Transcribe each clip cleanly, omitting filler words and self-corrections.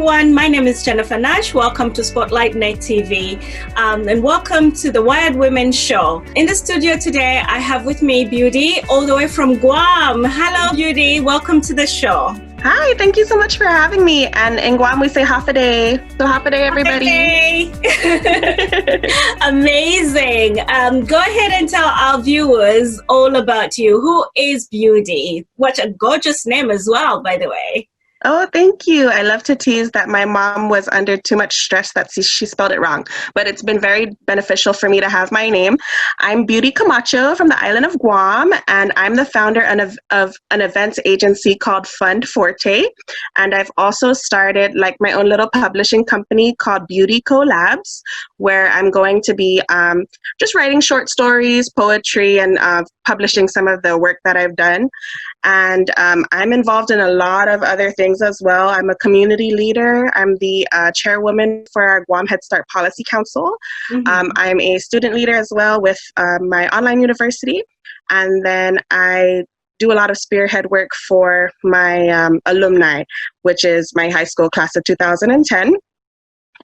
everyone. My name is Jennifer Nash. Welcome to Spotlight Net TV and welcome to the Wired Women Show. In the studio today, I have with me Beauty all the way from Guam. Hello, Beauty. Welcome to the show. Hi, thank you so much for having me. And in Guam, we say half a day. So half a day, everybody. Amazing. Go ahead and tell our viewers all about you. Who is Beauty? What a gorgeous name as well, by the way. Oh, thank you. I love to tease that my mom was under too much stress that she spelled it wrong, but it's been very beneficial for me to have my name. I'm Beauty Camacho from the island of Guam, and I'm the founder of an events agency called Fund Forte. And I've also started like my own little publishing company called Beauty Collabs, where I'm going to be just writing short stories, poetry, and publishing some of the work that I've done. And I'm involved in a lot of other things as well. I'm a community leader. I'm the chairwoman for our Guam Head Start Policy Council. Mm-hmm. I'm a student leader as well with my online university. And then I do a lot of spearhead work for my alumni, which is my high school class of 2010.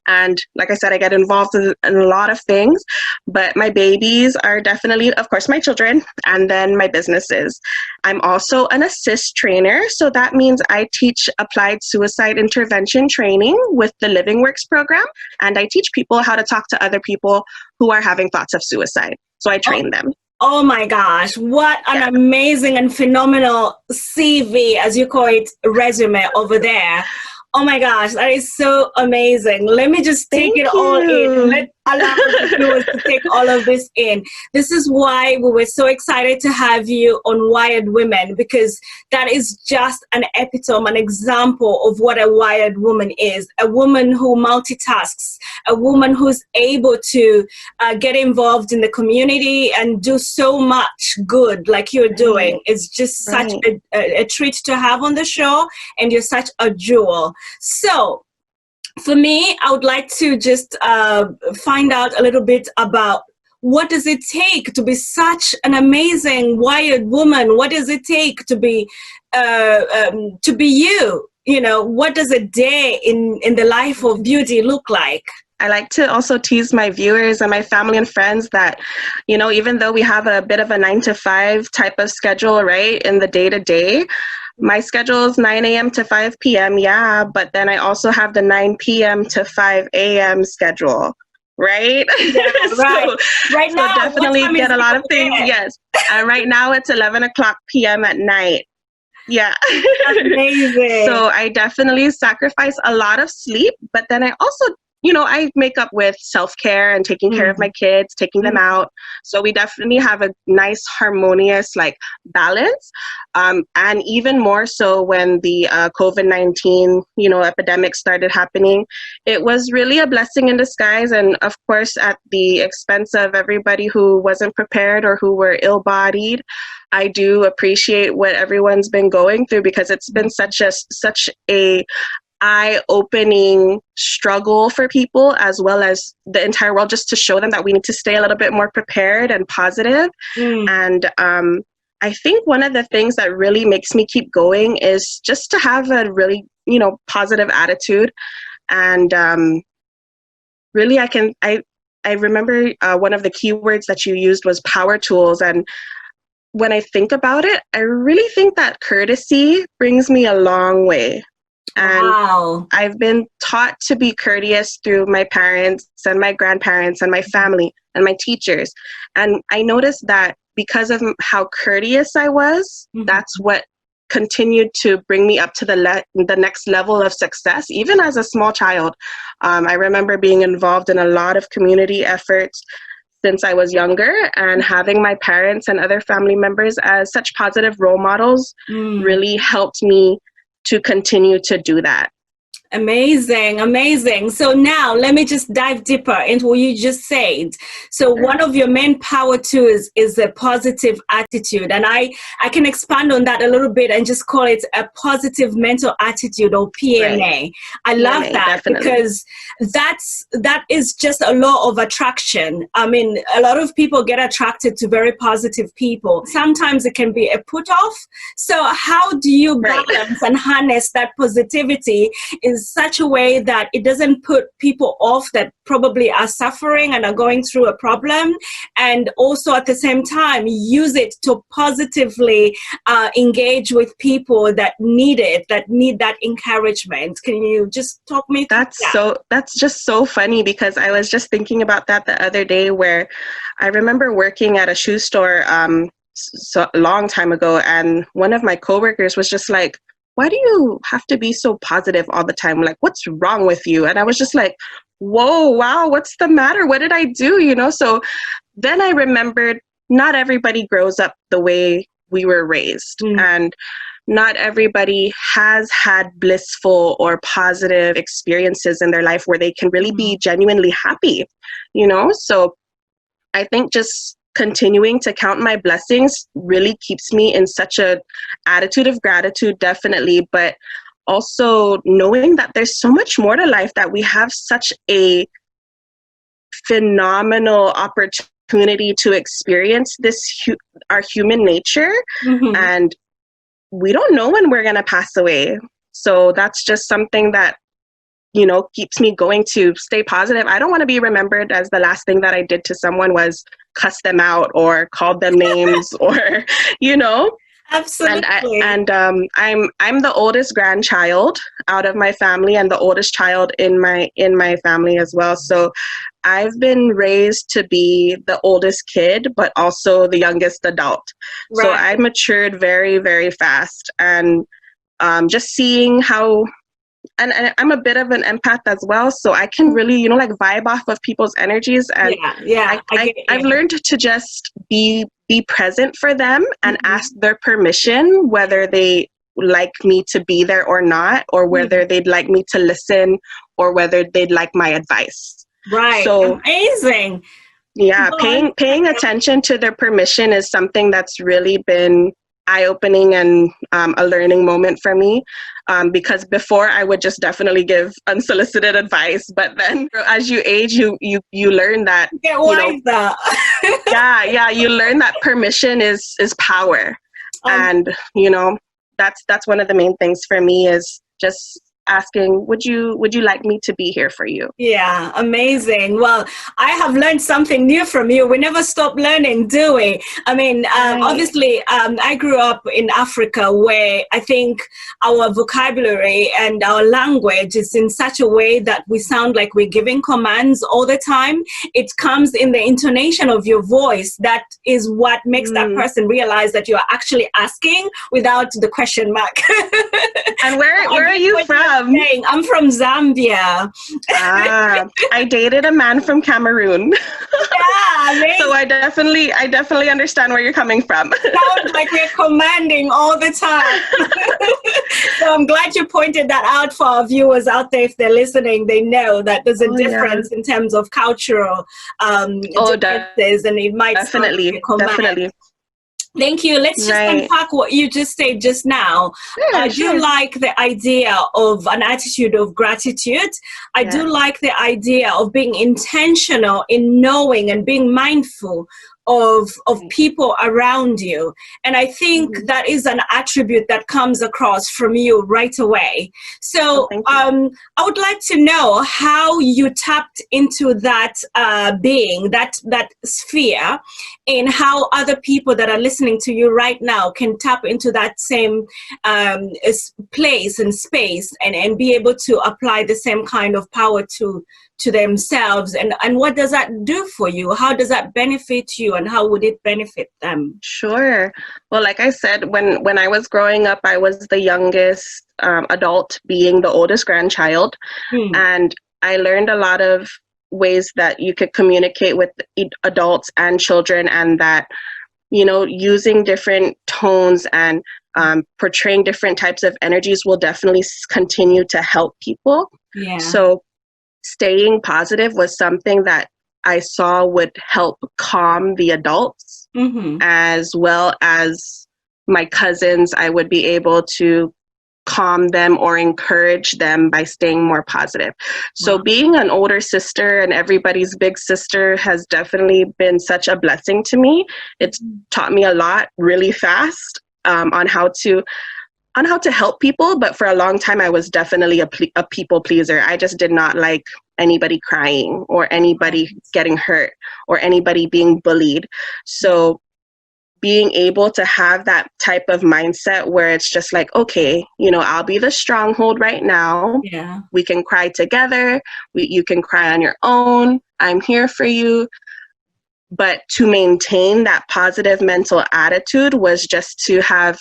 And like I said, I get involved in a lot of things, but my babies are definitely, of course, my children, and then my businesses. I'm also an assist trainer. So that means I teach applied suicide intervention training with the Living Works program. And I teach people how to talk to other people who are having thoughts of suicide. So I train them. Oh my gosh, what an amazing and phenomenal CV, as you call it, resume over there. Oh my gosh, that is so amazing. Let me just take it all in. Allow the viewers to take all of this in. This is why we were so excited to have you on Wired Women, because that is just an epitome, an example of what a wired woman is. A woman who multitasks, a woman who's able to get involved in the community and do so much good like you're doing. It's just such a treat to have on the show, and you're such a jewel. So, for me, I would like to just find out a little bit about what does it take to be such an amazing wired woman? What does it take to be you? You know, what does a day in the life of Beauty look like? I like to also tease my viewers and my family and friends that, you know, even though we have a bit of a 9-to-5 type of schedule, right, in the day-to-day, my schedule is 9 a.m. to 5 p.m., but then I also have the 9 p.m. to 5 a.m. schedule, right? Yeah, right. Right now, so definitely get a lot of things, yes. And right now it's 11 o'clock p.m. at night. Yeah. Amazing. So I definitely sacrifice a lot of sleep, but then I also, you know, I make up with self-care and taking care of my kids, taking them out. So we definitely have a nice, harmonious, like, balance. And even more so when the COVID-19, you know, epidemic started happening, it was really a blessing in disguise. And of course, at the expense of everybody who wasn't prepared or who were ill-bodied. I do appreciate what everyone's been going through, because it's been such a eye-opening struggle for people as well as the entire world, just to show them that we need to stay a little bit more prepared and positive. And I think one of the things that really makes me keep going is just to have a really, you know, positive attitude. And really I remember one of the keywords that you used was power tools. And when I think about it, I really think that courtesy brings me a long way. And I've been taught to be courteous through my parents and my grandparents and my family and my teachers. And I noticed that because of how courteous I was, that's what continued to bring me up to the next level of success, even as a small child. I remember being involved in a lot of community efforts since I was younger, and having my parents and other family members as such positive role models really helped me to continue to do that. Amazing, amazing. So now let me just dive deeper into what you just said. So one of your main power tools is a positive attitude. And I can expand on that a little bit and just call it a positive mental attitude, or PMA. Right. I love that, definitely. Because that is just a law of attraction. I mean, a lot of people get attracted to very positive people. Sometimes it can be a put off. So how do you balance and harness that positivity in such a way that it doesn't put people off that probably are suffering and are going through a problem, and also at the same time use it to positively engage with people that need it, that need that encouragement. Can you just talk me through that? That's just so funny, because I was just thinking about that the other day, where I remember working at a shoe store so a long time ago, and one of my coworkers was just like, why do you have to be so positive all the time? Like, what's wrong with you? And I was just like, whoa, wow, what's the matter? What did I do? You know, so then I remembered not everybody grows up the way we were raised. And not everybody has had blissful or positive experiences in their life where they can really be genuinely happy, you know? So I think just continuing to count my blessings really keeps me in such a attitude of gratitude, definitely, but also knowing that there's so much more to life, that we have such a phenomenal opportunity to experience this our human nature, and we don't know when we're going to pass away. So that's just something that, you know, keeps me going to stay positive. I don't want to be remembered as the last thing that I did to someone was cuss them out or called them names or, you know. Absolutely. I'm the oldest grandchild out of my family, and the oldest child in my family as well. So I've been raised to be the oldest kid, but also the youngest adult. Right. So I matured very, very fast, and just seeing how. And I'm a bit of an empath as well, so I can really, you know, like vibe off of people's energies. And I've learned to just be present for them and ask their permission, whether they like me to be there or not, or whether they'd like me to listen, or whether they'd like my advice. Right. So amazing. Yeah, paying attention to their permission is something that's really been eye-opening and a learning moment for me, because before I would just definitely give unsolicited advice, but then as you age, you learn that, get wise. You learn that permission is power, and you know, that's one of the main things for me, is just asking, would you like me to be here for you? Yeah, amazing. Well, I have learned something new from you. We never stop learning, do we? I mean, obviously, I grew up in Africa, where I think our vocabulary and our language is in such a way that we sound like we're giving commands all the time. It comes in the intonation of your voice. That is what makes that person realize that you're actually asking without the question mark. And where are you from? I'm from Zambia. I dated a man from Cameroon. Yeah, amazing. So I definitely understand where you're coming from. Sounds like we're commanding all the time. So I'm glad you pointed that out for our viewers out there. If they're listening, they know that there's a difference in terms of cultural differences, and it might definitely. Thank you. Let's just unpack what you just said just now. I do like the idea of an attitude of gratitude. I do like the idea of being intentional in knowing and being mindful of people around you. And I think that is an attribute that comes across from you right away. So I would like to know how you tapped into that being, that sphere, and how other people that are listening to you right now can tap into that same place and space and be able to apply the same kind of power to themselves, and what does that do for you? How does that benefit you, and how would it benefit them? Sure. Well, like I said, when I was growing up, I was the youngest adult, being the oldest grandchild, and I learned a lot of ways that you could communicate with adults and children, and that, you know, using different tones and portraying different types of energies will definitely continue to help people. Yeah. So staying positive was something that I saw would help calm the adults, as well as my cousins. I would be able to calm them or encourage them by staying more positive. So being an older sister and everybody's big sister has definitely been such a blessing to me. It's taught me a lot really fast on how to on how to help people, but for a long time I was definitely a people pleaser. I just did not like anybody crying or anybody getting hurt or anybody being bullied. So being able to have that type of mindset where it's just like, okay, you know, I'll be the stronghold right now. Yeah. We can cry together. You can cry on your own. I'm here for you. But to maintain that positive mental attitude was just to have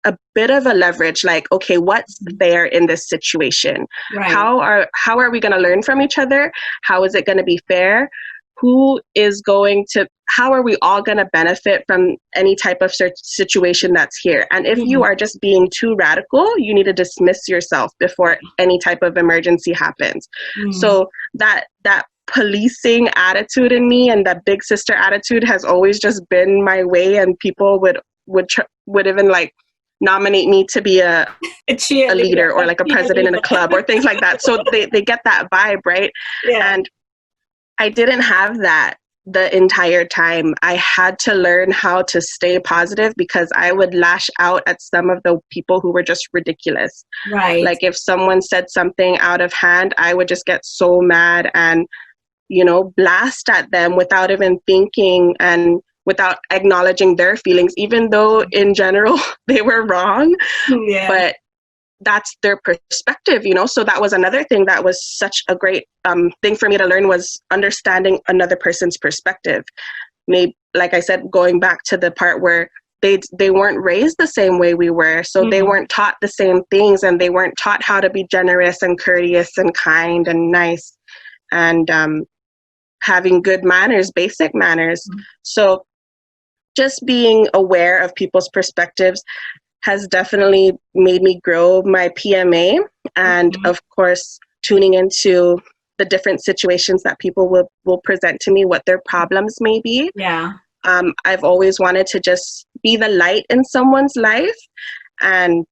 a bit of a leverage, like, okay, what's there in this situation? Right. How are we going to learn from each other? How is it going to be fair? How are we all going to benefit from any type of situation that's here? And if you are just being too radical, you need to dismiss yourself before any type of emergency happens. So that policing attitude in me and that big sister attitude has always just been my way, and people would even like nominate me to be a leader or like a president in a club or things like that. So they get that vibe, right? Yeah. And I didn't have that the entire time. I had to learn how to stay positive because I would lash out at some of the people who were just ridiculous. Right. Like if someone said something out of hand, I would just get so mad and, you know, blast at them without even thinking and without acknowledging their feelings, even though in general they were wrong. Yeah. But that's their perspective, you know? So that was another thing that was such a great thing for me to learn, was understanding another person's perspective. Maybe, like I said, going back to the part where they weren't raised the same way we were. So they weren't taught the same things, and they weren't taught how to be generous and courteous and kind and nice and having good manners, basic manners. So just being aware of people's perspectives has definitely made me grow my PMA, and of course tuning into the different situations that people will present to me, what their problems may be. Yeah. I've always wanted to just be the light in someone's life, and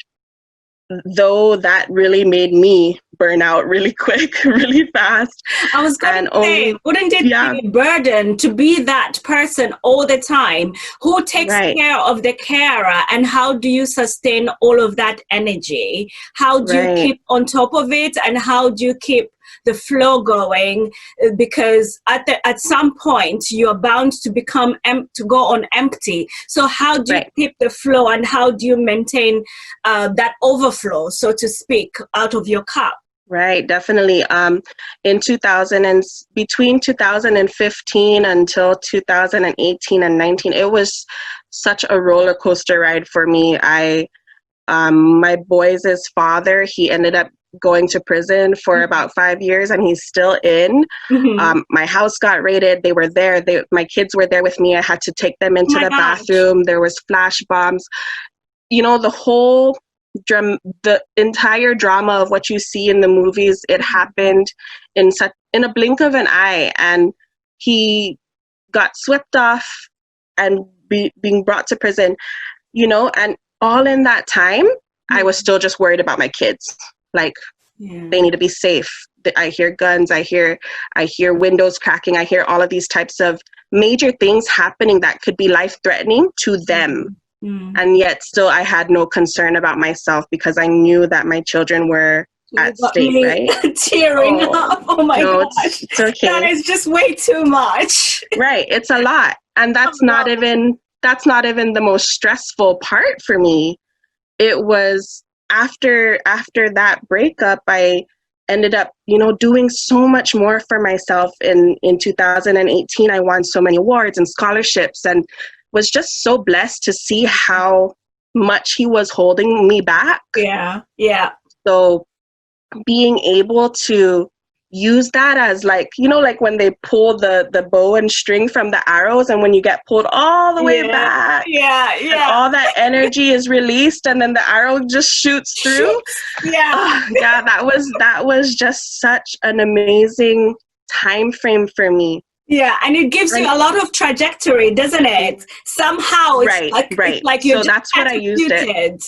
though that really made me burn out really quick, really fast. I was going to say, wouldn't it be a burden to be that person all the time? Who takes care of the carer, and how do you sustain all of that energy? How do you keep on top of it, and how do you keep the flow going? Because at some point you're bound to become to go on empty. So how do you keep the flow, and how do you maintain that overflow, so to speak, out of your cup? Right, definitely. In between 2015 until 2018 and 19, it was such a roller coaster ride for me. My boys' father, he ended up going to prison for about 5 years, and he's still in. My house got raided. They were there. My kids were there with me. I had to take them into the bathroom. There was flash bombs. You know, the entire drama of what you see in the movies, it happened in a blink of an eye, and he got swept off and being brought to prison, you know, and all in that time, I was still just worried about my kids. Like, they need to be safe. I hear guns, I hear windows cracking, I hear all of these types of major things happening that could be life-threatening to them. And yet still I had no concern about myself because I knew that my children were at stake, right? Tearing up. Oh my gosh. It's okay. That is just way too much. Right. It's a lot. And that's not even the most stressful part for me. It was after that breakup, I ended up, you know, doing so much more for myself. In 2018, I won so many awards and scholarships, and was just so blessed to see how much he was holding me back. Yeah. So being able to use that as, like, you know, like when they pull the bow and string from the arrows, and when you get pulled all the way back, and all that energy is released, and then the arrow just shoots through. That was just such an amazing time frame for me. Yeah, and it gives you a lot of trajectory, doesn't it? Somehow it's like you're so that's what I used it.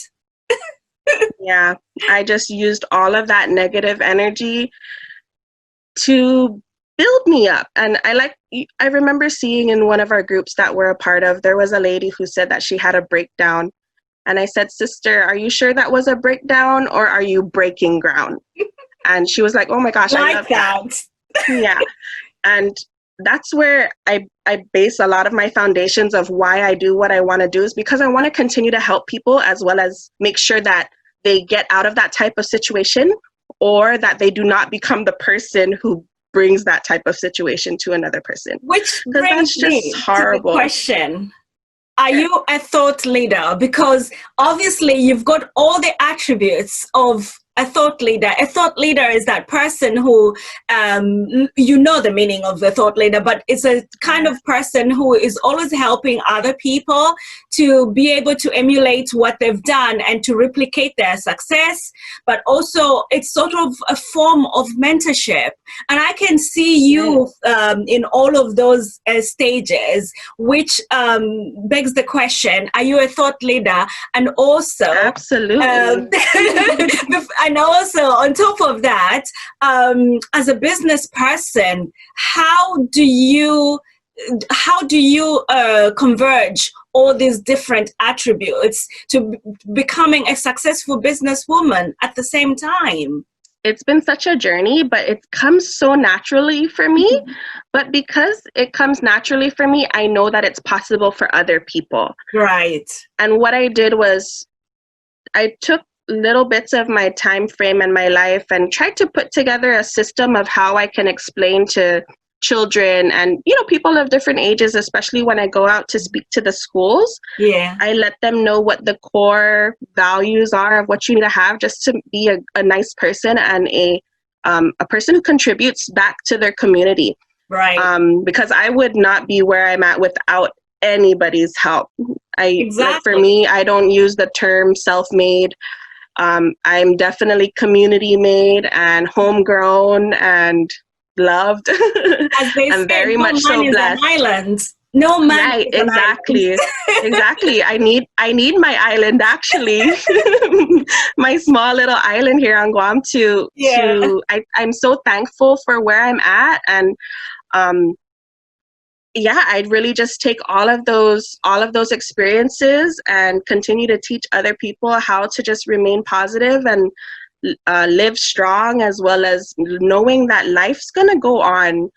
Yeah, I just used all of that negative energy to build me up. And I remember seeing in one of our groups that we're a part of, there was a lady who said that she had a breakdown And I said, sister, are you sure that was a breakdown or are you breaking ground? And she was like, oh my gosh, I love that. Yeah. And that's where I base a lot of my foundations of why I do what I want to do, is because I want to continue to help people, as well as make sure that they get out of that type of situation, or that they do not become the person who brings that type of situation to another person. Which brings me horrible. To the question. Are you a thought leader? Because obviously you've got all the attributes of a thought leader. A thought leader is that person who, you know the meaning of the thought leader, but it's a kind of person who is always helping other people to be able to emulate what they've done and to replicate their success. But also it's sort of a form of mentorship. And I can see you in all of those stages, which begs the question, are you a thought leader? And also, absolutely. And also, on top of that, as a business person, how do you converge all these different attributes to becoming a successful businesswoman at the same time? It's been such a journey, but it comes so naturally for me. But because it comes naturally for me, I know that it's possible for other people. Right. And what I did was I took little bits of my time frame and my life and tried to put together a system of how I can explain to children and, you know, people of different ages, especially when I go out to speak to the schools. Yeah. I let them know what the core values are of what you need to have just to be a nice person and a person who contributes back to their community. Right. Because I would not be where I'm at without anybody's help. Like for me, I don't use the term self-made. I'm definitely community made and homegrown and loved. As they I'm say, very no much so blessed. An island. No man. Right, exactly. Exactly. I need my island, actually. My small little island here on Guam I'm so thankful for where I'm at. And I'd really just take all of those experiences and continue to teach other people how to just remain positive and live strong, as well as knowing that life's gonna go on.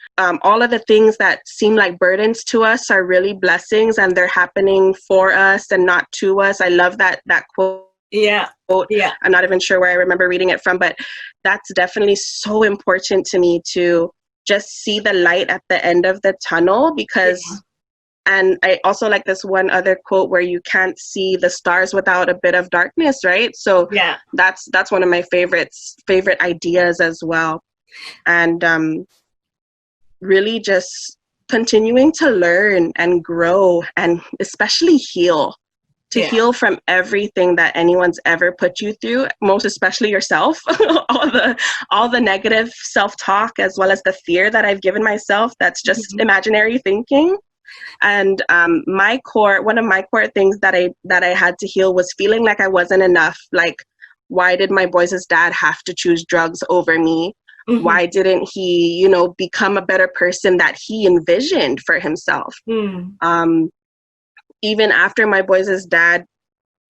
All of the things that seem like burdens to us are really blessings, and they're happening for us and not to us. I love that quote. Yeah. I'm not even sure where I remember reading it from, but that's definitely so important to me, to just see the light at the end of the tunnel, because and I also like this one other quote where you can't see the stars without a bit of darkness, right? So that's one of my favorite ideas as well. And really just continuing to learn and grow, and especially heal from everything that anyone's ever put you through, most especially yourself. all the negative self-talk, as well as the fear that I've given myself that's just imaginary thinking. And one of my core things that I had to heal was feeling like I wasn't enough. Like, why did my boys' dad have to choose drugs over me? Why didn't he, become a better person that he envisioned for himself? Even after my boys' dad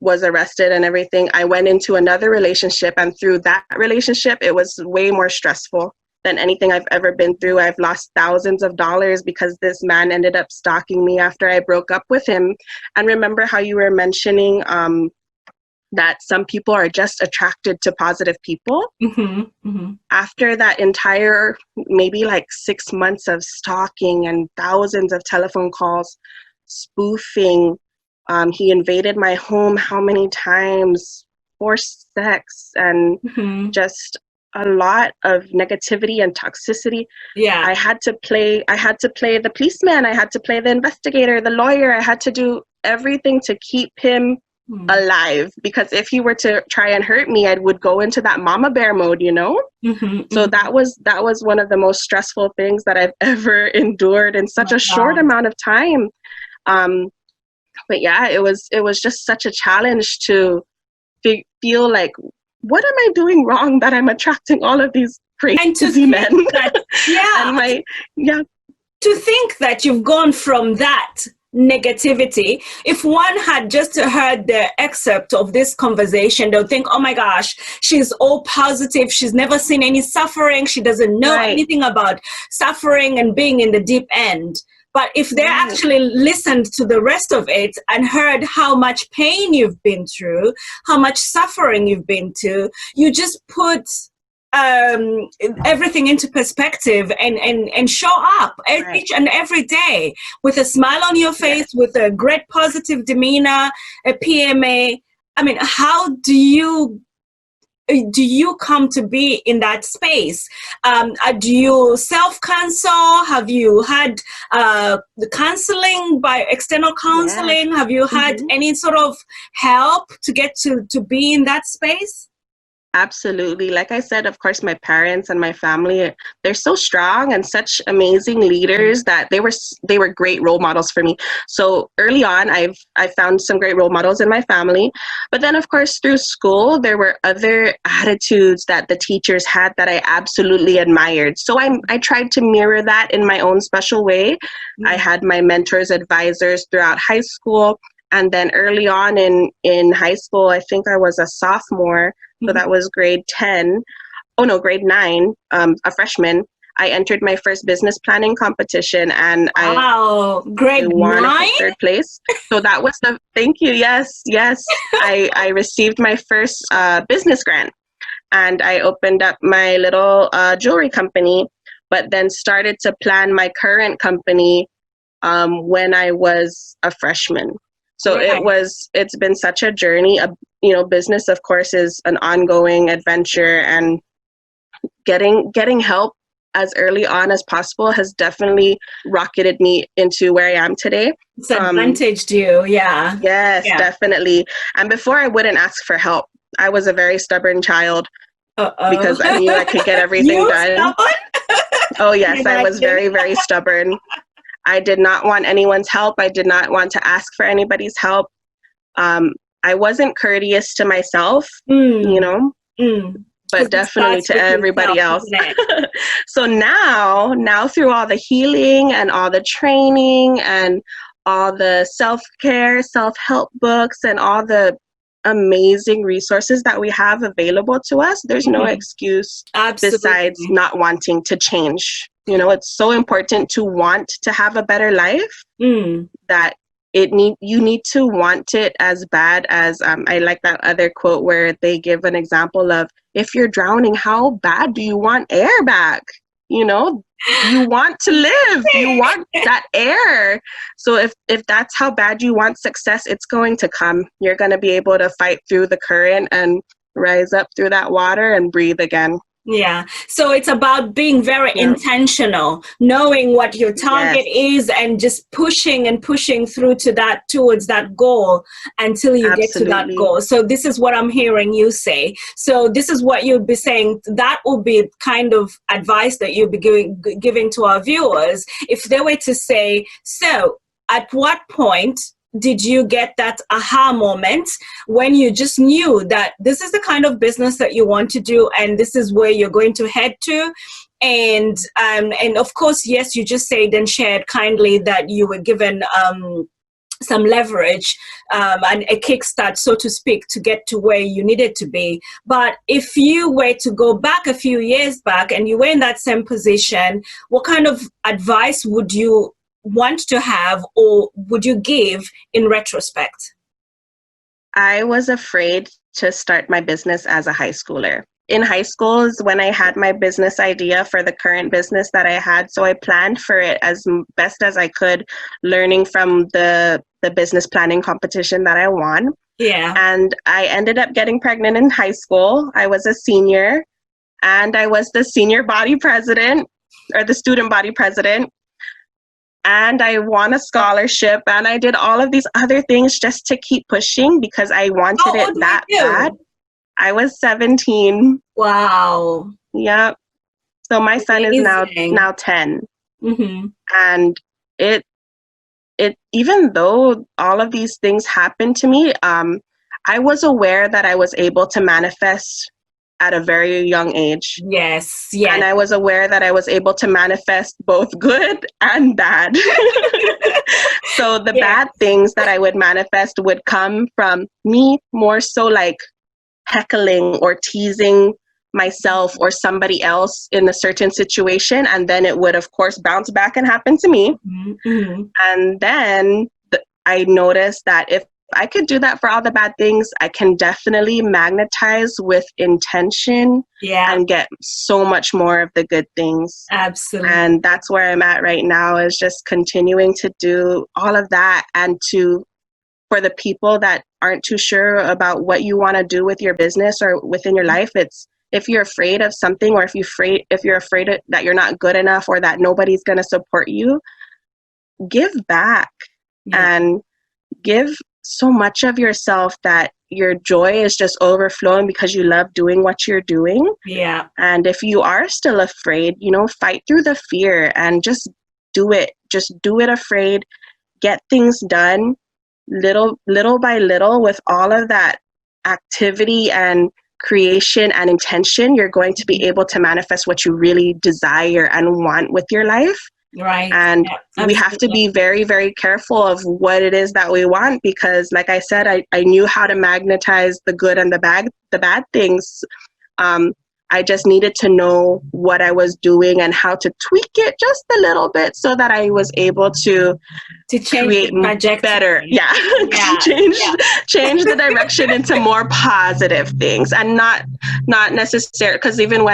was arrested and everything, I went into another relationship, and through that relationship, it was way more stressful than anything I've ever been through. I've lost thousands of dollars because this man ended up stalking me after I broke up with him. And remember how you were mentioning that some people are just attracted to positive people? After that entire, maybe like 6 months of stalking and thousands of telephone calls, spoofing, he invaded my home how many times, forced sex, and just a lot of negativity and toxicity. I had to play the policeman, I had to play the investigator, the lawyer. I had to do everything to keep him alive, because if he were to try and hurt me, I would go into that mama bear mode, So that was one of the most stressful things that I've ever endured in such a short amount of time. But it was just such a challenge to feel like, what am I doing wrong that I'm attracting all of these crazy men? To think that you've gone from that negativity, if one had just heard the excerpt of this conversation, they'll think, oh my gosh, she's all positive. She's never seen any suffering. She doesn't know anything about suffering and being in the deep end. But if they actually listened to the rest of it and heard how much pain you've been through, how much suffering you've been to, you just put everything into perspective and show up each and every day with a smile on your face, with a great positive demeanor, a PMA. I mean, how do you come to be in that space? Do you self-counsel? Have you had the counseling by external counseling? Have you had any sort of help to get to be in that space? Absolutely. Like I said, of course, my parents and my family, they're so strong and such amazing leaders that they were great role models for me. So early on, I found some great role models in my family. But then, of course, through school, there were other attitudes that the teachers had that I absolutely admired. So I tried to mirror that in my own special way. I had my mentors, advisors throughout high school. And then early on in high school, I think I was a sophomore. So that was grade 9, a freshman. I entered my first business planning competition and grade 9? Won third place. So that was thank you. Yes. I received my first business grant and I opened up my little jewelry company, but then started to plan my current company when I was a freshman. So it's been such a journey. Business, of course, is an ongoing adventure, and getting help as early on as possible has definitely rocketed me into where I am today. It's advantaged you, yeah. Yes, definitely. And before, I wouldn't ask for help. I was a very stubborn child because I knew I could get everything done. Oh, yes, I was very, very stubborn. I did not want anyone's help. I did not want to ask for anybody's help. I wasn't courteous to myself, but definitely to everybody else. So now through all the healing and all the training and all the self-care, self-help books and all the amazing resources that we have available to us, there's no excuse besides not wanting to change. It's so important to want to have a better life that you need to want it as bad as I like that other quote where they give an example of, if you're drowning, how bad do you want air back? You want to live, you want that air. So if that's how bad you want success, it's going to come. You're going to be able to fight through the current and rise up through that water and breathe again. Yeah. So it's about being very intentional, knowing what your target is and just pushing through towards that goal until you get to that goal. So this is what I'm hearing you say. So this is what you'd be saying. That will be kind of advice that you'll be giving to our viewers if they were to say, so at what point did you get that aha moment when you just knew that this is the kind of business that you want to do and this is where you're going to head to? And of course, yes, you just said and shared kindly that you were given some leverage and a kickstart, so to speak, to get to where you needed to be. But if you were to go back a few years back and you were in that same position, what kind of advice would you want to have or would you give in retrospect? I was afraid to start my business as a high schooler. In high school is when I had my business idea for the current business that I had. So I planned for it as best as I could, learning from the business planning competition that I won. Yeah. And I ended up getting pregnant in high school. I was a senior and I was the senior body president or the student body president. And I won a scholarship and I did all of these other things just to keep pushing because I wanted it that bad. I was 17. Wow. Yep. So my son is now 10. And it even though all of these things happened to me, I was aware that I was able to manifest at a very young age. Yes, yes. And I was aware that I was able to manifest both good and bad. So the bad things that I would manifest would come from me more so like heckling or teasing myself or somebody else in a certain situation, and then it would of course bounce back and happen to me. Mm-hmm. And then I noticed that if I could do that for all the bad things, I can definitely magnetize with intention and get so much more of the good things. Absolutely. And that's where I'm at right now, is just continuing to do all of that. And for the people that aren't too sure about what you want to do with your business or within your life, it's, if you're afraid of something, or if you're afraid that you're not good enough or that nobody's going to support you, give back and give so much of yourself that your joy is just overflowing because you love doing what you're doing. Yeah. And if you are still afraid, fight through the fear and just do it. Just do it afraid. Get things done little by little. With all of that activity and creation and intention, you're going to be able to manifest what you really desire and want with your life. Right. And we have to be very, very careful of what it is that we want, because like I said, I knew how to magnetize the good and the bad things. I just needed to know what I was doing and how to tweak it just a little bit so that I was able to change create the trajectory. Better. Change the direction into more positive things, and not necessarily, because even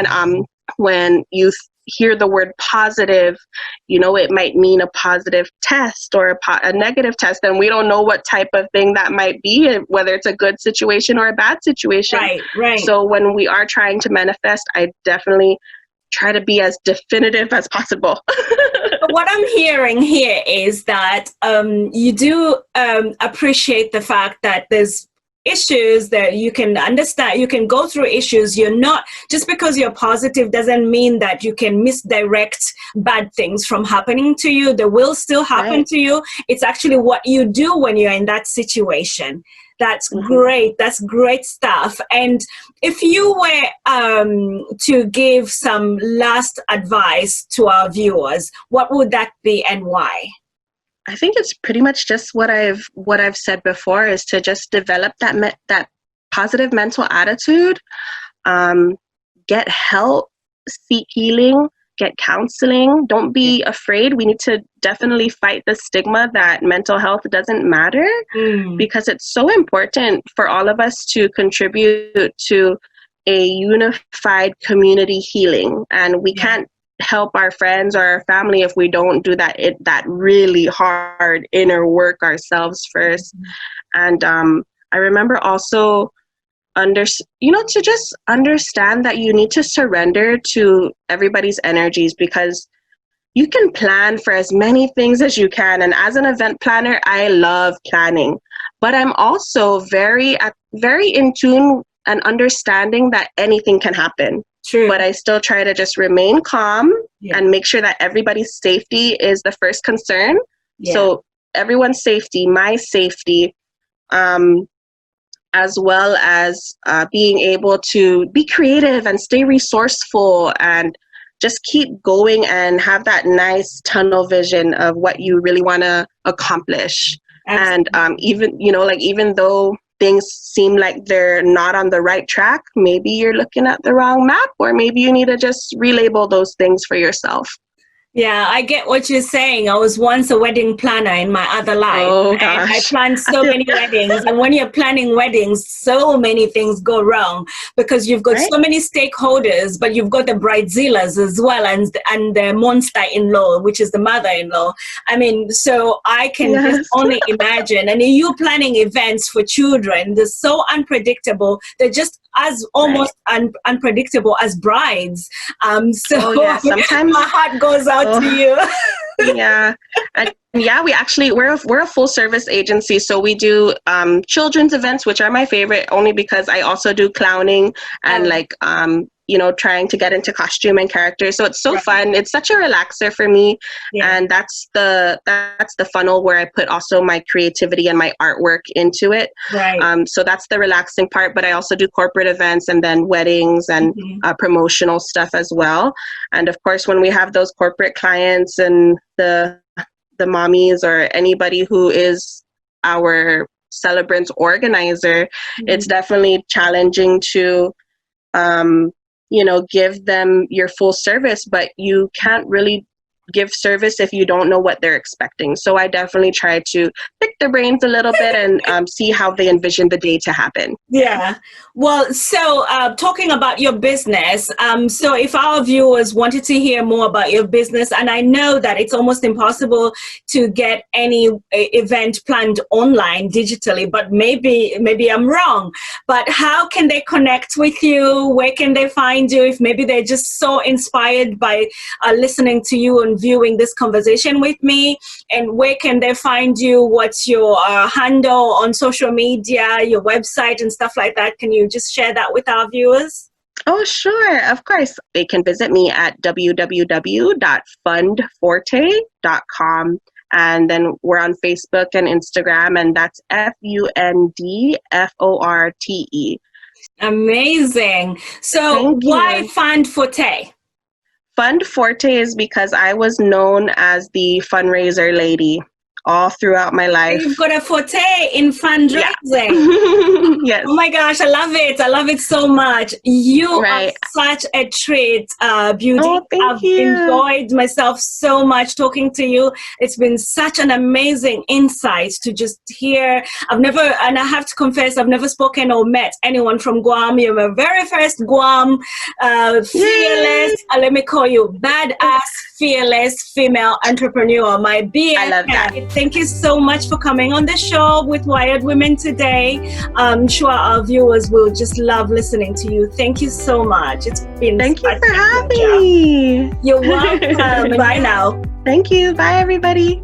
when you hear the word positive, it might mean a positive test or a negative test, and we don't know what type of thing that might be, whether it's a good situation or a bad situation. Right. So when we are trying to manifest, I definitely try to be as definitive as possible. What I'm hearing here is that you do appreciate the fact that there's issues that you can understand, you can go through issues. You're not, just because you're positive doesn't mean that you can misdirect bad things from happening to you. They will still happen to you. It's actually what you do when you're in that situation. That's great. That's great stuff. And if you were to give some last advice to our viewers, what would that be and why? I think it's pretty much just what I've said before, is to just develop that positive mental attitude, get help, seek healing, get counseling. Don't be afraid. We need to definitely fight the stigma that mental health doesn't matter, because it's so important for all of us to contribute to a unified community healing. And we can't help our friends or our family if we don't do that really hard inner work ourselves first. And I remember also to just understand that you need to surrender to everybody's energies, because you can plan for as many things as you can. And as an event planner, I love planning, but I'm also very in tune and understanding that anything can happen. True. But I still try to just remain calm and make sure that everybody's safety is the first concern. So everyone's safety, my safety, as well as being able to be creative and stay resourceful and just keep going and have that nice tunnel vision of what you really want to accomplish. Absolutely. And even though things seem like they're not on the right track, maybe you're looking at the wrong map, or maybe you need to just relabel those things for yourself. Yeah, I get what you're saying. I was once a wedding planner in my other life. Oh, gosh. And I planned so many weddings. And when you're planning weddings, so many things go wrong, because you've got so many stakeholders, but you've got the bridezillas as well, and the monster-in-law, which is the mother-in-law. I mean, so I can just only imagine. And you planning events for children, they're so unpredictable. They're just as almost unpredictable as brides. Sometimes my heart goes out to you. We're a full service agency, so we do children's events, which are my favorite, only because I also do clowning and trying to get into costume and character. So it's so fun. It's such a relaxer for me. And that's the funnel where I put also my creativity and my artwork into it. So that's the relaxing part, but I also do corporate events and then weddings and promotional stuff as well. And of course, when we have those corporate clients and the the mommies or anybody who is our celebrants organizer, it's definitely challenging to, give them your full service, but you can't really give service if you don't know what they're expecting. So I definitely try to pick their brains a little bit and see how they envision the day to happen. Yeah. Well, so talking about your business, so if our viewers wanted to hear more about your business, and I know that it's almost impossible to get any event planned online digitally, but maybe I'm wrong, but how can they connect with you? Where can they find you if maybe they're just so inspired by listening to you and viewing this conversation with me? And where can they find you? What's your handle on social media, your website and stuff like that? Can you just share that with our viewers? Oh, sure. Of course. They can visit me at www.fundforte.com. And then we're on Facebook and Instagram, and that's FUNDFORTE. Amazing. So why Fund Forte? Fund Forte is because I was known as the fundraiser lady all throughout my life. You've got a forte in fundraising. Yeah. Yes. Oh my gosh, I love it. I love it so much. You are such a treat, Beauty. Oh, thank you. Enjoyed myself so much talking to you. It's been such an amazing insight to just hear. And I have to confess, I've never spoken or met anyone from Guam. You're my very first Guam fearless, let me call you badass, fearless female entrepreneur, my BFF. I love that. Thank you so much for coming on the show with Wired Women today. I'm sure our viewers will just love listening to you. Thank you so much. It's been Thank you for having me. You're welcome. Bye now. Thank you. Bye, everybody.